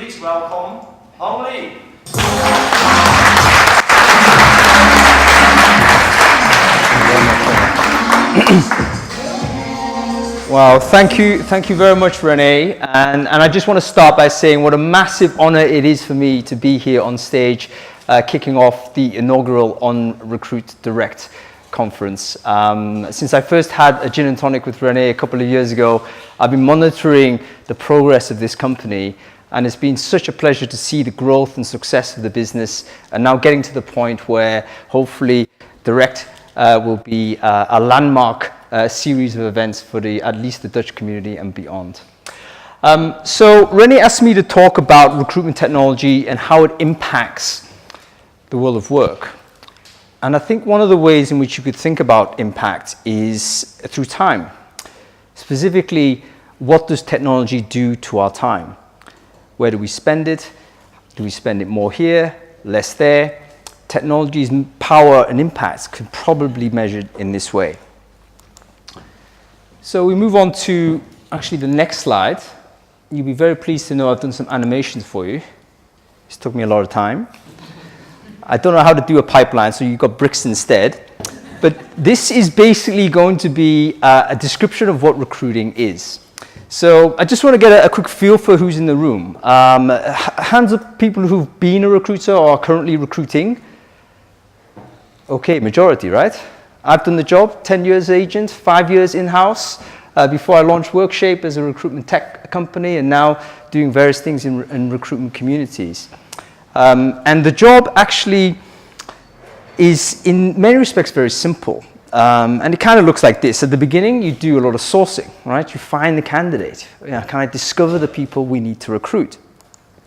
Please welcome Hong Lee. Well, thank you very much, Renee. And I just want to start by saying what a massive honor it is for me to be here on stage, kicking off the inaugural OnRecruit DiRect Conference. Since I first had a gin and tonic with Renee a couple of years ago, I've been monitoring the progress of this company, and it's been such a pleasure to see the growth and success of the business, and now getting to the point where hopefully Direct will be a landmark series of events for at least the Dutch community and beyond. So Renee asked me to talk about recruitment technology and how it impacts the world of work. And I think one of the ways in which you could think about impact is through time. Specifically, what does technology do to our time? Where do we spend it? Do we spend it more here, less there? Technology's power and impact can probably be measured in this way. So we move on to actually the next slide. You'll be very pleased to know I've done some animations for you. This took me a lot of time. I don't know how to do a pipeline, so you've got bricks instead. But this is basically going to be a description of what recruiting is. So I just want to get a quick feel for who's in the room. Hands up people who've been a recruiter or are currently recruiting. Okay, majority, right? I've done the job, 10 years agent, 5 years in-house, before I launched WorkShape as a recruitment tech company, and now doing various things in recruitment communities. And the job actually is, in many respects, very simple. And it kind of looks like this. At the beginning, you do a lot of sourcing, right? You find the candidate. Can I discover the people we need to recruit?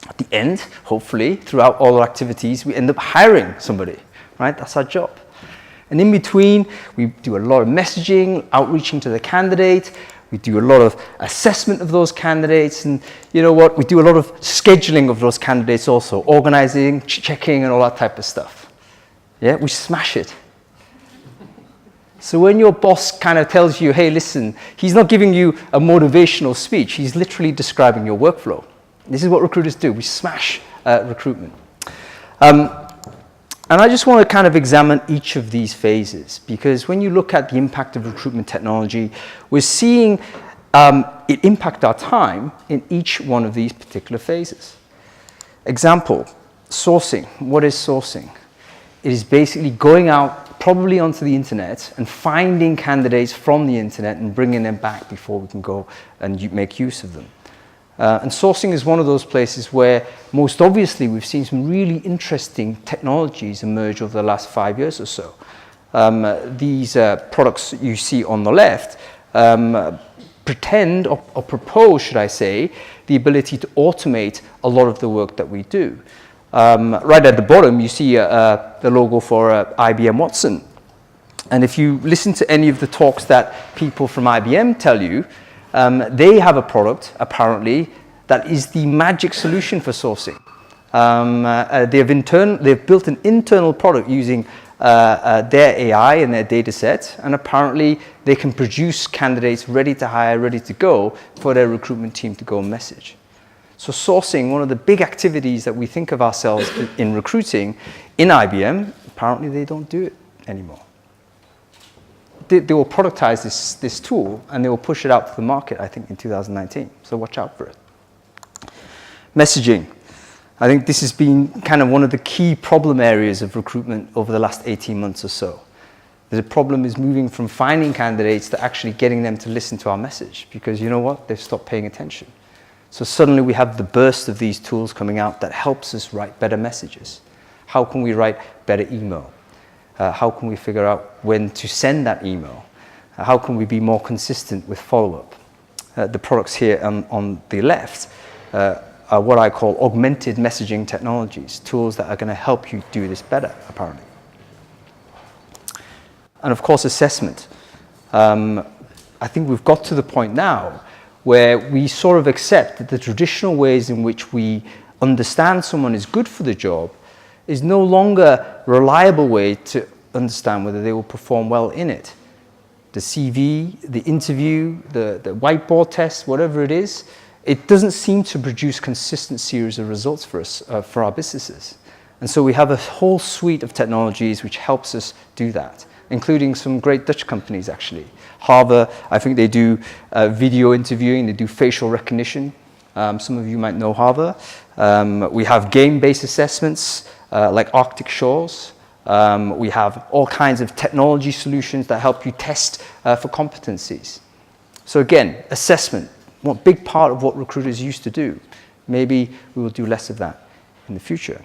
At the end, hopefully, throughout all our activities, we end up hiring somebody, right? That's our job. And in between, we do a lot of messaging, outreaching to the candidate. We do a lot of assessment of those candidates. And you know what? We do a lot of scheduling of those candidates also, organizing, checking, and all that type of stuff. Yeah, we smash it. So when your boss kind of tells you, hey, listen, he's not giving you a motivational speech. He's literally describing your workflow. This is what recruiters do. We smash recruitment. And I just want to kind of examine each of these phases, because when you look at the impact of recruitment technology, we're seeing it impact our time in each one of these particular phases. Example, sourcing. What is sourcing? It is basically going out probably onto the internet and finding candidates from the internet and bringing them back before we can go and make use of them. And sourcing is one of those places where most obviously we've seen some really interesting technologies emerge over the last 5 years or so. These products you see on the left pretend or propose, should I say, the ability to automate a lot of the work that we do. Right at the bottom, you see the logo for IBM Watson. And if you listen to any of the talks that people from IBM tell you, they have a product, apparently, that is the magic solution for sourcing. They've built an internal product using their AI and their data set, and apparently they can produce candidates ready to hire, ready to go for their recruitment team to go and message. So sourcing, one of the big activities that we think of ourselves in recruiting in IBM, apparently they don't do it anymore. They will productize this tool and they will push it out to the market, I think, in 2019. So watch out for it. Messaging. I think this has been kind of one of the key problem areas of recruitment over the last 18 months or so. The problem is moving from finding candidates to actually getting them to listen to our message, because you know what? They've stopped paying attention. So suddenly we have the burst of these tools coming out that helps us write better messages. How can we write better email? How can we figure out when to send that email? How can we be more consistent with follow-up? The products here on the left are what I call augmented messaging technologies, tools that are going to help you do this better, apparently. And of course, assessment. I think we've got to the point now where we sort of accept that the traditional ways in which we understand someone is good for the job is no longer a reliable way to understand whether they will perform well in it. The CV, the interview, the whiteboard test, whatever it is it doesn't seem to produce consistent series of results for us, for our businesses. And so we have a whole suite of technologies which helps us do that, including some great Dutch companies actually. Harvard, I think they do video interviewing, they do facial recognition. Some of you might know Harvard. We have game-based assessments like Arctic Shores. We have all kinds of technology solutions that help you test for competencies. So again, assessment, one big part of what recruiters used to do. Maybe we will do less of that in the future.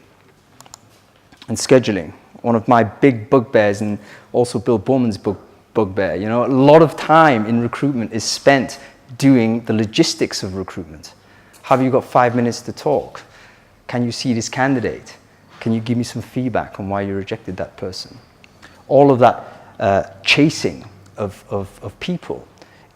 And scheduling, one of my big bugbears, and also Bill Bowman's bugbear. You know, a lot of time in recruitment is spent doing the logistics of recruitment. Have you got 5 minutes to talk? Can you see this candidate? Can you give me some feedback on why you rejected that person? All of that chasing of people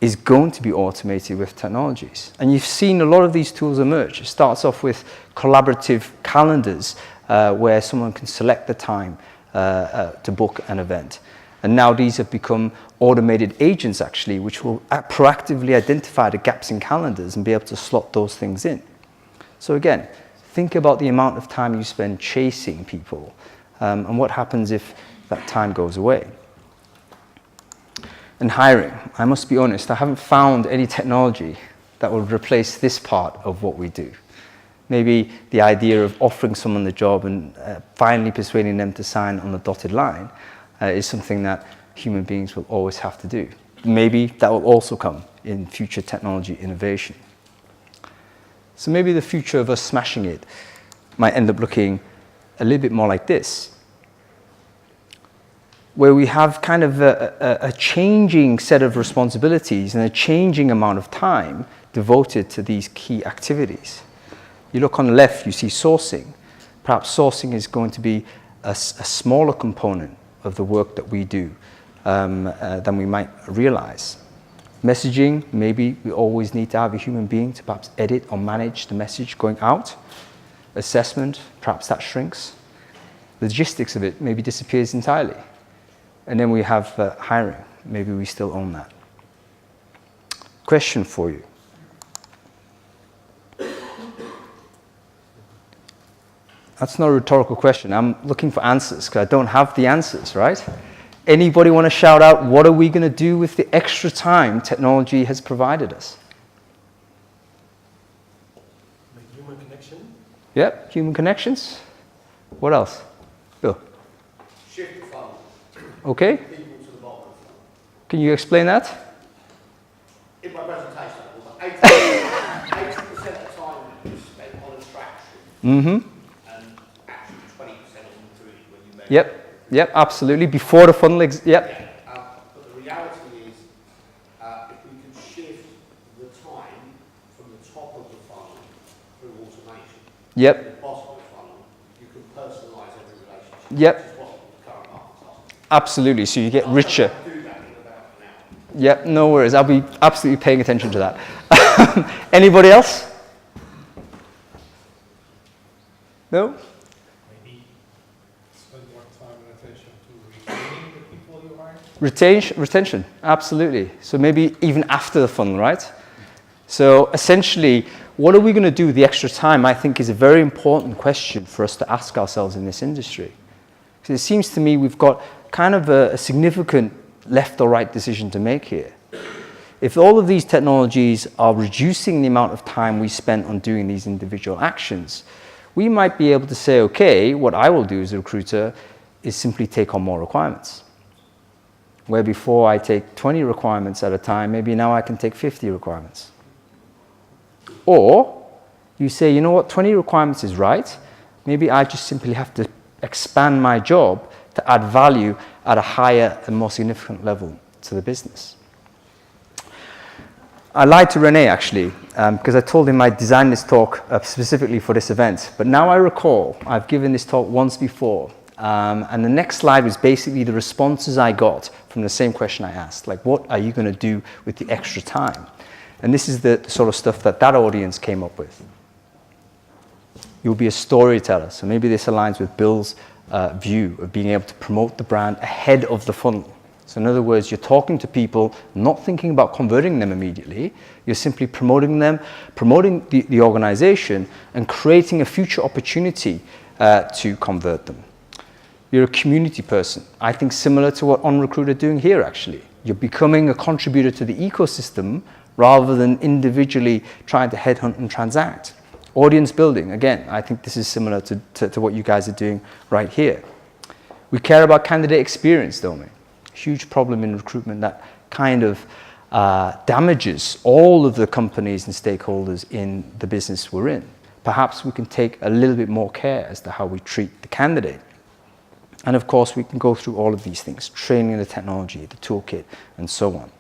is going to be automated with technologies. And you've seen a lot of these tools emerge. It starts off with collaborative calendars where someone can select the time to book an event. And now these have become automated agents actually, which will proactively identify the gaps in calendars and be able to slot those things in. So again, think about the amount of time you spend chasing people and what happens if that time goes away. And hiring, I must be honest, I haven't found any technology that will replace this part of what we do. Maybe the idea of offering someone the job and finally persuading them to sign on the dotted line is something that human beings will always have to do. Maybe that will also come in future technology innovation. So maybe the future of us smashing it might end up looking a little bit more like this, where we have kind of a changing set of responsibilities and a changing amount of time devoted to these key activities. You look on the left, you see sourcing. Perhaps sourcing is going to be a smaller component of the work that we do than we might realize. Messaging, maybe we always need to have a human being to perhaps edit or manage the message going out. Assessment, perhaps that shrinks. Logistics of it maybe disappears entirely. And then we have hiring. Maybe we still own that. Question for you. That's not a rhetorical question. I'm looking for answers because I don't have the answers, right? Anybody want to shout out, what are we going to do with the extra time technology has provided us? Make human connection. Yep, human connections. What else? Bill. Shift the funnel. Okay. People to the bottom of the funnel. Can you explain that? In my presentation, 80% of the time is spent on attraction. Mm-hmm. And actually 20% on recruiting when you make Yep. Yep, absolutely. Before the funnel, yep. Yeah, but the reality is, if we can shift the time from the top of the funnel through automation Yep. to the bottom of the funnel, you can personalise every relationship. Yep. Which is what the current market's asking. Absolutely. So you get richer. I'll do that in about an hour. Yep, no worries. I'll be absolutely paying attention to that. Anybody else? No? Maybe spend more time and attention to retaining the people you hire. Retention, absolutely. So maybe even after the funnel, right? So essentially, what are we going to do with the extra time, I think is a very important question for us to ask ourselves in this industry. Because it seems to me we've got kind of a significant left or right decision to make here. If all of these technologies are reducing the amount of time we spend on doing these individual actions, we might be able to say, okay, what I will do as a recruiter is simply take on more requirements. Where before I take 20 requirements at a time, maybe now I can take 50 requirements. Or you say, you know what, 20 requirements is right. Maybe I just simply have to expand my job to add value at a higher and more significant level to the business. I lied to Rene actually, because I told him I designed this talk specifically for this event. But now I recall I've given this talk once before. And the next slide was basically the responses I got from the same question I asked. Like, what are you going to do with the extra time? And this is the sort of stuff that audience came up with. You'll be a storyteller. So maybe this aligns with Bill's view of being able to promote the brand ahead of the funnel. So in other words, you're talking to people, not thinking about converting them immediately. You're simply promoting them, promoting the organization, and creating a future opportunity to convert them. You're a community person. I think similar to what OnRecruit are doing here, actually. You're becoming a contributor to the ecosystem rather than individually trying to headhunt and transact. Audience building, again, I think this is similar to what you guys are doing right here. We care about candidate experience, don't we? Huge problem in recruitment that kind of damages all of the companies and stakeholders in the business we're in. Perhaps we can take a little bit more care as to how we treat the candidate. And of course, we can go through all of these things, training the technology, the toolkit, and so on.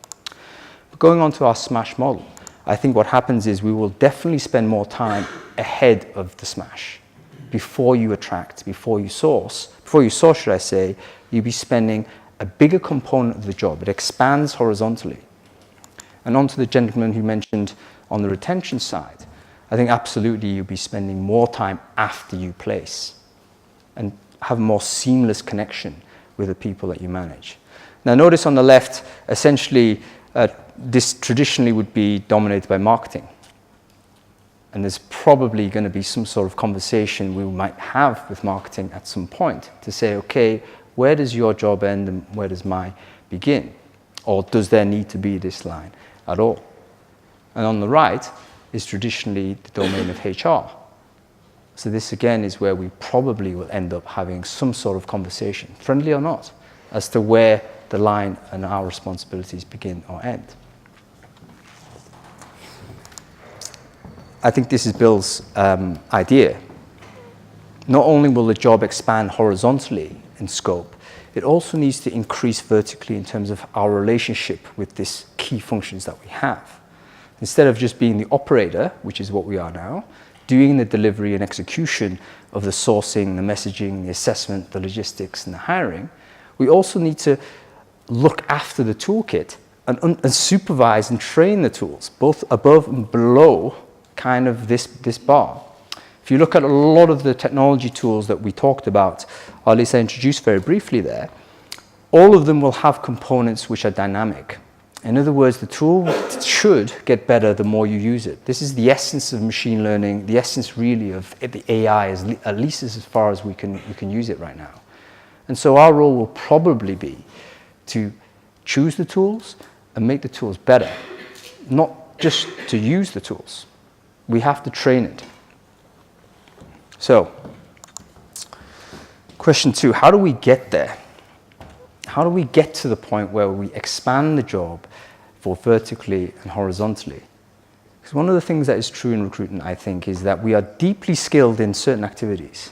But going on to our smash model, I think what happens is we will definitely spend more time ahead of the smash. Before you attract, before you source, should I say, you'll be spending a bigger component of the job. It expands horizontally. And on to the gentleman who mentioned on the retention side, I think absolutely you'll be spending more time after you place and have a more seamless connection with the people that you manage. Now notice on the left, essentially, this traditionally would be dominated by marketing. And there's probably going to be some sort of conversation we might have with marketing at some point to say, okay, where does your job end and where does mine begin? Or does there need to be this line at all? And on the right is traditionally the domain of HR. So this again is where we probably will end up having some sort of conversation, friendly or not, as to where the line and our responsibilities begin or end. I think this is Bill's idea. Not only will the job expand horizontally in scope, it also needs to increase vertically in terms of our relationship with these key functions that we have. Instead of just being the operator, which is what we are now, doing the delivery and execution of the sourcing, the messaging, the assessment, the logistics, and the hiring, we also need to look after the toolkit and supervise and train the tools, both above and below kind of this bar. If you look at a lot of the technology tools that we talked about, or at least I introduced very briefly there, all of them will have components which are dynamic. In other words, the tool should get better the more you use it. This is the essence of machine learning, the essence really of the AI, at least as far as we can use it right now. And so our role will probably be to choose the tools and make the tools better, not just to use the tools. We have to train it. So, question 2, how do we get there? How do we get to the point where we expand the job for vertically and horizontally? Because one of the things that is true in recruitment, I think, is that we are deeply skilled in certain activities.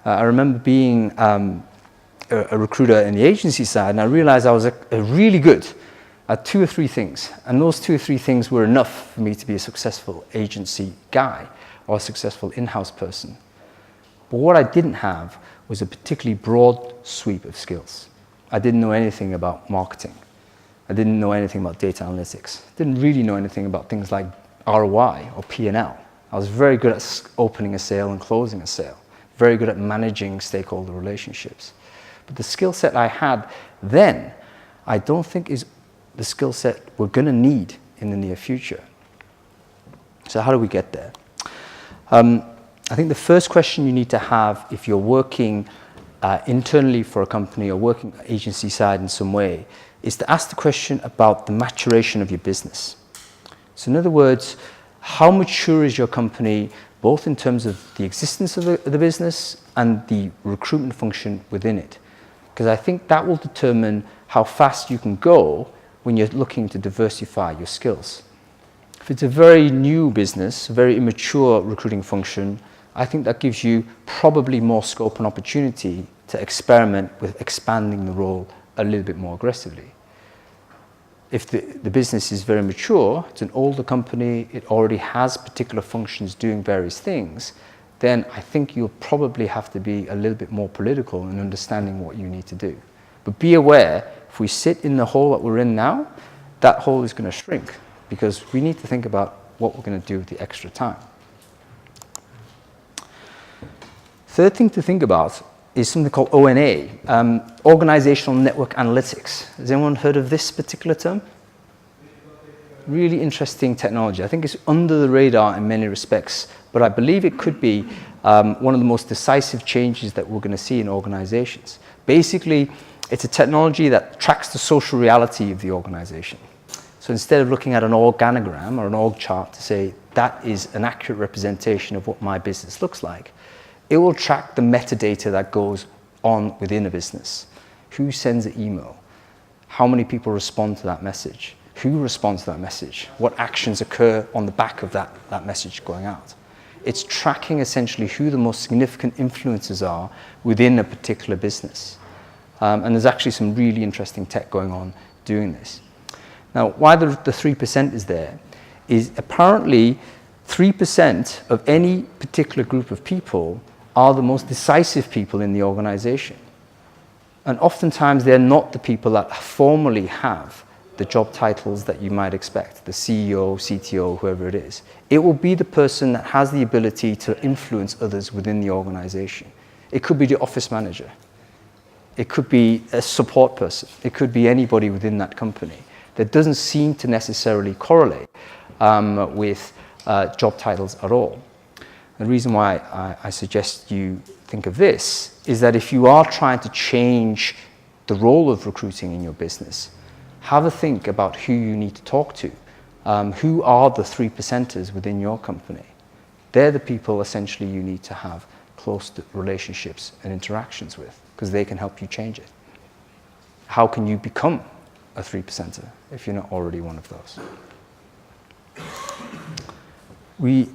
I remember being a recruiter in the agency side, and I realized I was really good at 2 or 3 things. And those 2 or 3 things were enough for me to be a successful agency guy or a successful in-house person. But what I didn't have was a particularly broad sweep of skills. I didn't know anything about marketing. I didn't know anything about data analytics. Didn't really know anything about things like ROI or P&L. I was very good at opening a sale and closing a sale. Very good at managing stakeholder relationships. But the skill set I had then, I don't think is the skill set we're going to need in the near future. So how do we get there? I think the first question you need to have if you're working internally for a company or working agency side in some way is to ask the question about the maturation of your business. So in other words, how mature is your company both in terms of the existence of the business and the recruitment function within it? Because I think that will determine how fast you can go when you're looking to diversify your skills. If it's a very new business, a very immature recruiting function, I think that gives you probably more scope and opportunity to experiment with expanding the role a little bit more aggressively. If the business is very mature, it's an older company, it already has particular functions doing various things, then I think you'll probably have to be a little bit more political in understanding what you need to do. But be aware, if we sit in the hole that we're in now, that hole is going to shrink because we need to think about what we're going to do with the extra time. Third thing to think about is something called ONA, Organizational Network Analytics. Has anyone heard of this particular term? Really interesting technology. I think it's under the radar in many respects, but I believe it could be one of the most decisive changes that we're going to see in organizations. Basically, it's a technology that tracks the social reality of the organization. So instead of looking at an organogram or an org chart to say that is an accurate representation of what my business looks like, it will track the metadata that goes on within a business. Who sends an email? How many people respond to that message? Who responds to that message? What actions occur on the back of that message going out? It's tracking essentially who the most significant influencers are within a particular business. And there's actually some really interesting tech going on doing this. Now, why the 3% is there is apparently 3% of any particular group of people are the most decisive people in the organization. And oftentimes they're not the people that formally have the job titles that you might expect, the CEO, CTO, whoever it is. It will be the person that has the ability to influence others within the organization. It could be the office manager. It could be a support person. It could be anybody within that company. That doesn't seem to necessarily correlate with job titles at all. The reason why I suggest you think of this is that if you are trying to change the role of recruiting in your business, have a think about who you need to talk to. Who are the 3%ers within your company? They're the people essentially you need to have close relationships and interactions with, because they can help you change it. How can you become a 3%er if you're not already one of those? We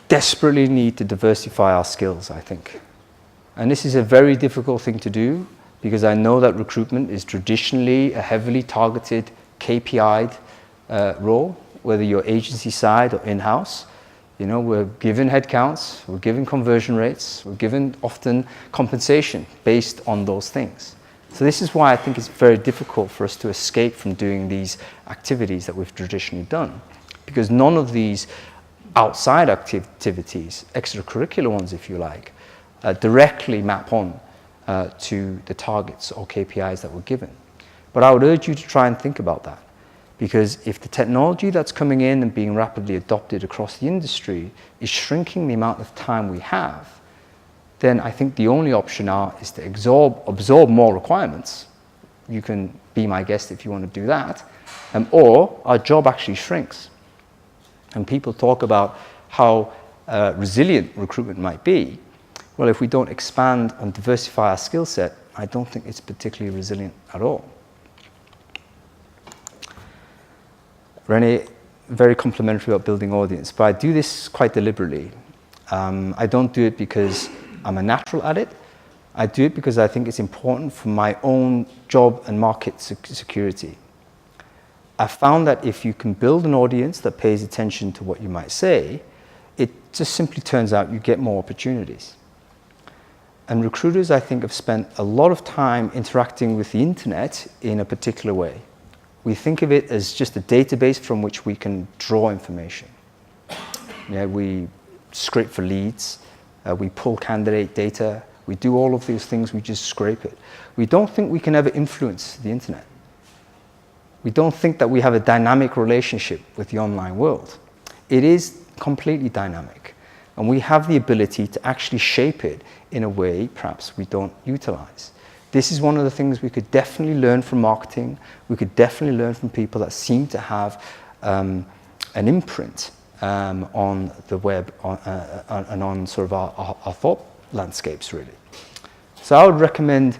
desperately need to diversify our skills, I think. And this is a very difficult thing to do, because I know that recruitment is traditionally a heavily targeted, KPI'd role, whether you're agency side or in-house. You know, we're given headcounts, we're given conversion rates, we're given often compensation based on those things. So this is why I think it's very difficult for us to escape from doing these activities that we've traditionally done, because none of these outside activities, extracurricular ones if you like, directly map on to the targets or KPIs that we're given. But I would urge you to try and think about that, because if the technology that's coming in and being rapidly adopted across the industry is shrinking the amount of time we have, then I think the only option is to absorb more requirements. You can be my guest if you want to do that, or our job actually shrinks. And people talk about how resilient recruitment might be. Well, if we don't expand and diversify our skill set, I don't think it's particularly resilient at all. Rene, very complimentary about building audience, but I do this quite deliberately. I don't do it because I'm a natural at it. I do it because I think it's important for my own job and market security. I found that if you can build an audience that pays attention to what you might say, it just simply turns out you get more opportunities. And recruiters, I think, have spent a lot of time interacting with the internet in a particular way. We think of it as just a database from which we can draw information. Yeah, we scrape for leads, we pull candidate data, we do all of these things, we just scrape it. We don't think we can ever influence the internet. We don't think that we have a dynamic relationship with the online world. It is completely dynamic, and we have the ability to actually shape it in a way perhaps we don't utilize. This is one of the things we could definitely learn from marketing. We could definitely learn from people that seem to have an imprint on the web and on sort of our thought landscapes, really. So I would recommend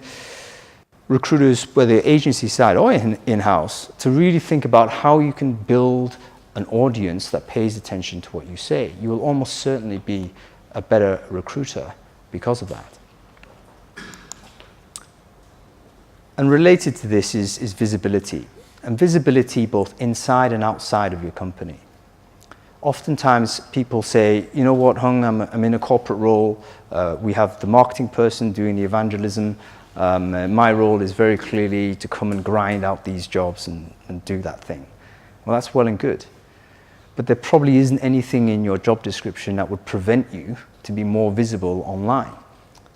recruiters, whether agency side or in-house, to really think about how you can build an audience that pays attention to what you say. You will almost certainly be a better recruiter because of that. And related to this is visibility, and visibility both inside and outside of your company. Oftentimes people say, you know what, Hung, I'm in a corporate role. We have the marketing person doing the evangelism. My role is very clearly to come and grind out these jobs and do that thing. Well, that's well and good. But there probably isn't anything in your job description that would prevent you to be more visible online.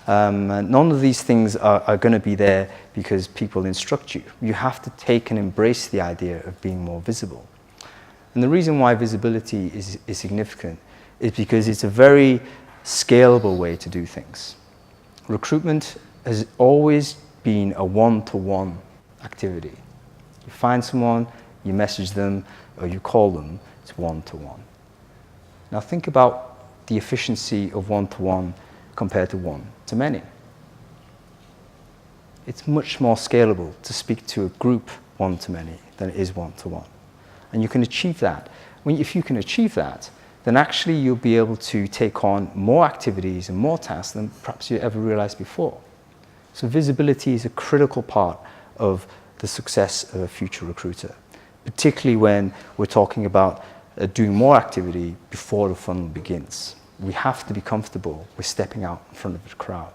None of these things are going to be there because people instruct you. You have to take and embrace the idea of being more visible. And the reason why visibility is significant is because it's a very scalable way to do things. Recruitment has always been a one-to-one activity. You find someone, you message them, or you call them, it's one-to-one. Now think about the efficiency of one-to-one compared to one-to-many. It's much more scalable to speak to a group one-to-many than it is one-to-one. And you can achieve that. If you can achieve that, then actually you'll be able to take on more activities and more tasks than perhaps you ever realized before. So visibility is a critical part of the success of a future recruiter, particularly when we're talking about doing more activity before the funnel begins. We have to be comfortable with stepping out in front of the crowd.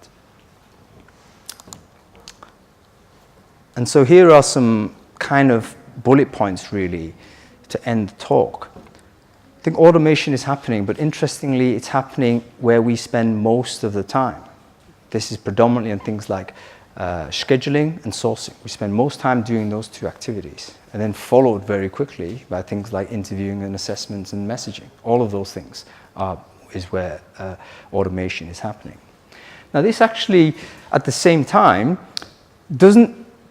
And so here are some kind of bullet points really to end the talk. I think automation is happening, but interestingly, it's happening where we spend most of the time. This is predominantly on things like scheduling and sourcing. We spend most time doing those two activities, and then followed very quickly by things like interviewing and assessments and messaging. All of those things is where automation is happening. Now, this actually, at the same time,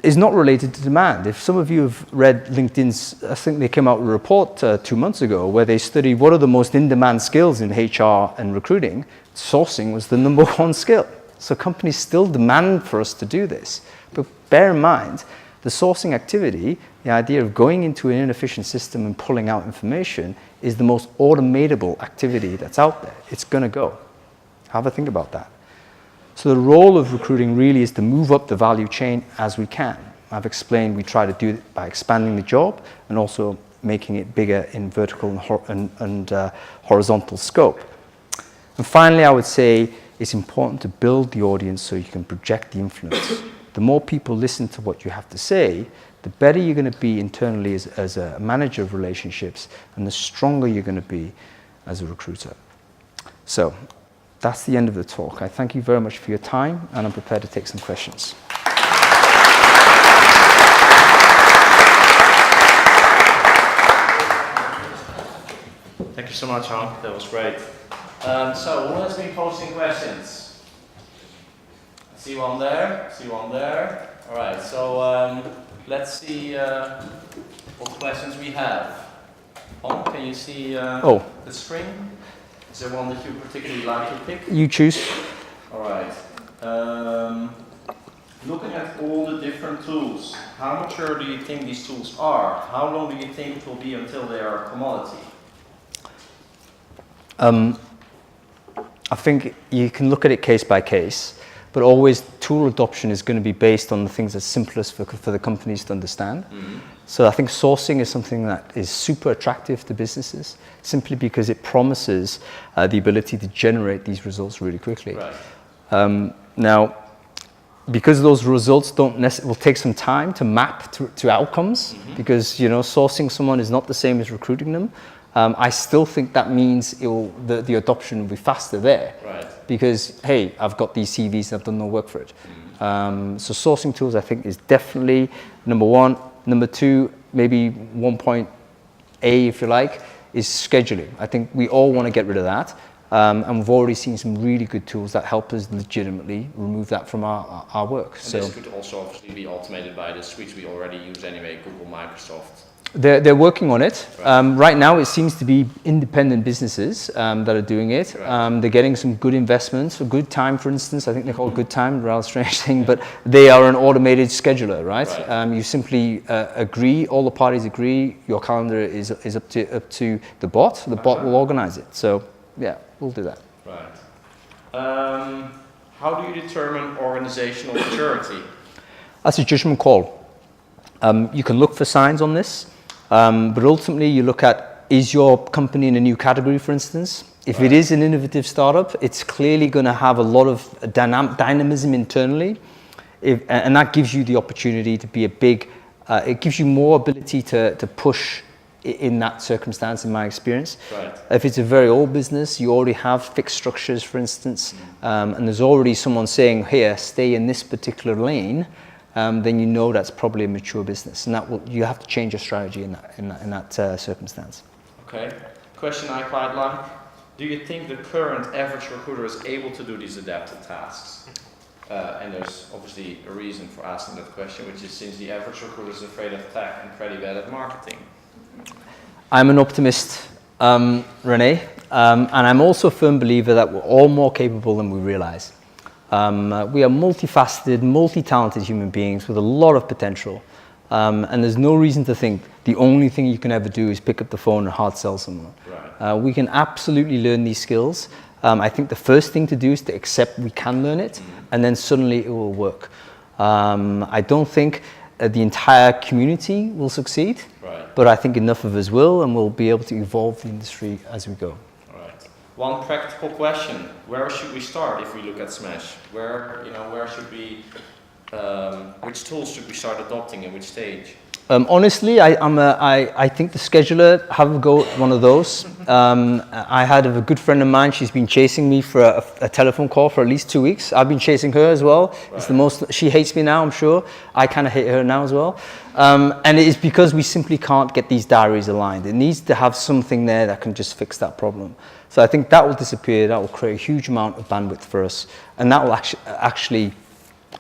is not related to demand. If some of you have read LinkedIn's, I think they came out with a report 2 months ago where they studied what are the most in-demand skills in HR and recruiting. Sourcing was the number one skill. So companies still demand for us to do this. But bear in mind, the sourcing activity, the idea of going into an inefficient system and pulling out information, is the most automatable activity that's out there. It's going to go. Have a think about that. So the role of recruiting really is to move up the value chain as we can. I've explained we try to do it by expanding the job and also making it bigger in vertical and horizontal scope. And finally, I would say it's important to build the audience so you can project the influence. The more people listen to what you have to say, the better you're going to be internally as a manager of relationships, and the stronger you're going to be as a recruiter. So that's the end of the talk. I thank you very much for your time, and I'm prepared to take some questions. Thank you so much, Hank. That was great. So, who has been posting questions? I see one there. See one there. All right. So let's see what questions we have. Hank, can you see the screen? Is there one that you particularly like to pick? You choose. All right. Looking at all the different tools, how mature do you think these tools are? How long do you think it will be until they are a commodity? I think you can look at it case by case, but always tool adoption is going to be based on the things that's simplest for the companies to understand. Mm-hmm. So I think sourcing is something that is super attractive to businesses, simply because it promises the ability to generate these results really quickly. Right. Now, because those results will take some time to map to outcomes, mm-hmm. because sourcing someone is not the same as recruiting them. I still think that means the adoption will be faster there. Right. Because, hey, I've got these CVs, I've done no work for it. Mm-hmm. So sourcing tools, I think, is definitely number one. Number two, maybe 1.A, if you like, is scheduling. I think we all want to get rid of that. And we've already seen some really good tools that help us legitimately remove that from our work. And this could also obviously be automated by the suites we already use anyway, Google, Microsoft. They're working on it. Right now, it seems to be independent businesses that are doing it. Right. They're getting some good investments. For Good Time, for instance, I think they call it Good Time, rather strange thing, but they are an automated scheduler, right? You simply agree, all the parties agree, your calendar is up to the bot. The bot will organize it. So, yeah, we'll do that. Right. How do you determine organizational maturity? That's a judgment call. You can look for signs on this. But ultimately, you look at, is your company in a new category, for instance? If it is an innovative startup, it's clearly going to have a lot of dynamism internally. And that gives you the opportunity to be it gives you more ability to push in that circumstance, in my experience. Right. If it's a very old business, you already have fixed structures, for instance, and there's already someone saying, here, stay in this particular lane, then you know that's probably a mature business, and you have to change your strategy in that circumstance. Okay. Question I quite like. Do you think the current average recruiter is able to do these adapted tasks? And there's obviously a reason for asking that question, which is since the average recruiter is afraid of tech and pretty bad at marketing. I'm an optimist, Rene, and I'm also a firm believer that we're all more capable than we realize. We are multifaceted, multi-talented human beings with a lot of potential, and there's no reason to think the only thing you can ever do is pick up the phone and hard sell someone. Right. We can absolutely learn these skills. I think the first thing to do is to accept we can learn it, and then suddenly it will work. I don't think the entire community will succeed, right. but I think enough of us will, and we'll be able to evolve the industry as we go. Right. One practical question: where should we start if we look at Smash? Where should we? Which tools should we start adopting in which stage? Honestly, I think the scheduler, have a go at one of those. I had a good friend of mine, she's been chasing me for a telephone call for at least 2 weeks. I've been chasing her as well. Right. It's the most, she hates me now, I'm sure. I kind of hate her now as well. And it is because we simply can't get these diaries aligned. It needs to have something there that can just fix that problem. So I think that will disappear, that will create a huge amount of bandwidth for us. And that will actually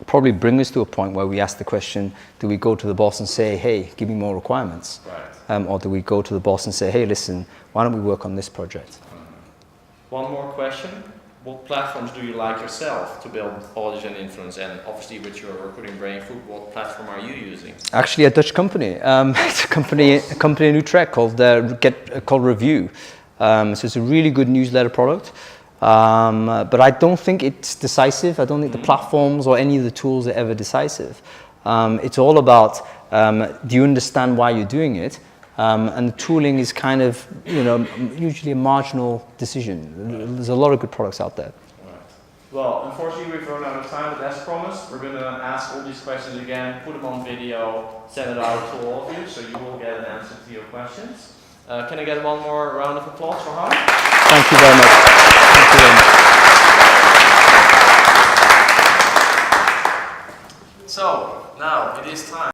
probably bring us to a point where we ask the question, do we go to the boss and say, hey, give me more requirements? Right. Or do we go to the boss and say, hey, listen, why don't we work on this project? One more question. What platforms do you like yourself to build audience and influence? And obviously with your recruiting brain food, what platform are you using? Actually, a Dutch company. It's a company in Utrecht called Review. So it's a really good newsletter product. But I don't think it's decisive. I don't think the platforms or any of the tools are ever decisive. It's all about, do you understand why you're doing it? And the tooling is kind of, usually a marginal decision. There's a lot of good products out there. Right. Well, unfortunately, we've run out of time, but as promised, we're going to ask all these questions again, put them on video, send it out to all of you, so you will get an answer to your questions. Can I get one more round of applause for Hans? Thank you very much. Thank you very much.